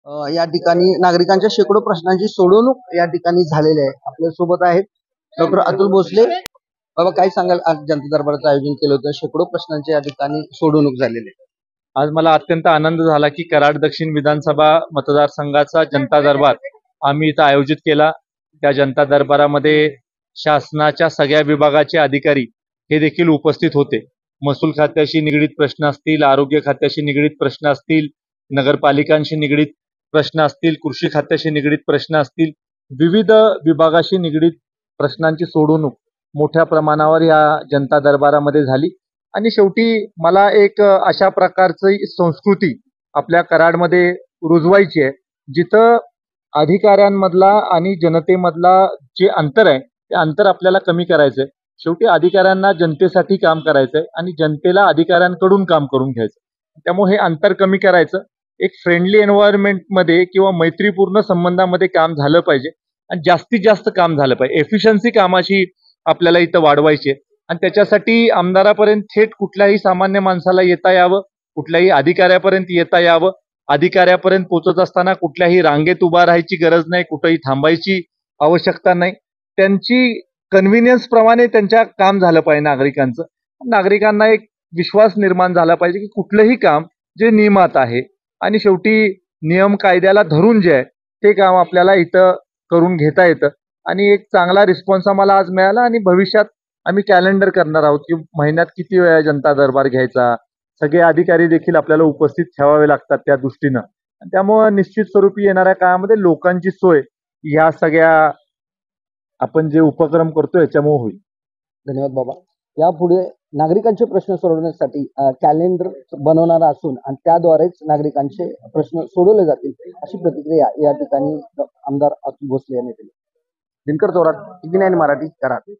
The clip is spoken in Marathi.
या ठिकाणी नागरिकांच्या शेकडो प्रश्नांची सोडवणूक या ठिकाणी झालेली आहे। आपल्या सोबत आहेत डॉक्टर अतुल भोसले। बाबा काय सांगाल, आज जनता दरबाराचं आयोजन केलं होतं, शेकडो प्रश्नांची या ठिकाणी सोडवणूक झालेली आहे। आज मला अत्यंत आनंद झाला की कराड दक्षिण विधानसभा मतदारसंघाचा जनता दरबार आम्ही इथं आयोजित केला। त्या जनता दरबारामध्ये शासनाच्या सगळ्या विभागाचे अधिकारी हे देखील उपस्थित होते। महसूल खात्याशी निगडीत प्रश्न असतील, आरोग्य खात्याशी निगडीत प्रश्न असतील, नगरपालिकांशी निगडीत प्रश्न असतील, कृषी खात्याशी निगडीत प्रश्न असतील, विविध विभागाशी निगडीत प्रश्नांची सोडवणूक मोठ्या प्रमाणावर या जनता दरबारामध्ये झाली। आणि शेवटी मला एक अशा प्रकारची संस्कृती आपल्या कराडमध्ये रुजवायची आहे, जिथं अधिकाऱ्यांमधला आणि जनतेमधला जे अंतर आहे ते अंतर आपल्याला कमी करायचंय। शेवटी अधिकाऱ्यांना जनतेसाठी काम करायचंय आणि जनतेला अधिकाऱ्यांकडून काम करून घ्यायचं। त्यामुळे हे अंतर कमी करायचं, एक फ्रेंडली एन्व्हायरमेंटमध्ये किंवा मैत्रीपूर्ण संबंधामध्ये काम झालं पाहिजे आणि जास्तीत जास्त काम झालं पाहिजे। एफिशियन्सी कामाची आपल्याला इथं वाढवायची आहे आणि त्याच्यासाठी आमदारापर्यंत थेट कुठल्याही सामान्य माणसाला येता यावं, कुठल्याही अधिकाऱ्यापर्यंत येता यावं। अधिकाऱ्यापर्यंत पोहोचत असताना कुठल्याही रांगेत उभा राहायची गरज नाही, कुठेही थांबायची आवश्यकता नाही। त्यांची कन्व्हिनियन्स प्रमाणे त्यांच्या काम झालं पाहिजे नागरिकांचं। नागरिकांना एक विश्वास निर्माण झाला पाहिजे की कुठलंही काम जे नियमात आहे आणि शेवटी नियम कायद्याला धरून जे आहे ते काम आपल्याला इथं करून घेता येतं। आणि एक चांगला रिस्पॉन्स आम्हाला आज मिळाला आणि भविष्यात आम्ही कॅलेंडर करणार आहोत की महिन्यात किती वेळा जनता दरबार घ्यायचा। सगळे अधिकारी देखील आपल्याला उपस्थित ठेवावे लागतात त्या दृष्टीनं। त्यामुळे निश्चित स्वरूपी येणाऱ्या काळामध्ये लोकांची सोय ह्या सगळ्या आपण जे उपक्रम करतो याच्यामुळे होईल। धन्यवाद बाबा। यापुढे नागरिकांचे प्रश्न सोडवण्यासाठी कॅलेंडर बनवणार असून आणि त्याद्वारेच नागरिकांचे प्रश्न सोडवले जातील अशी प्रतिक्रिया या ठिकाणी आमदार अतुल भोसले यांनी दिली। दिनकर जोरात, टीव्ही 9 मराठी, कराड।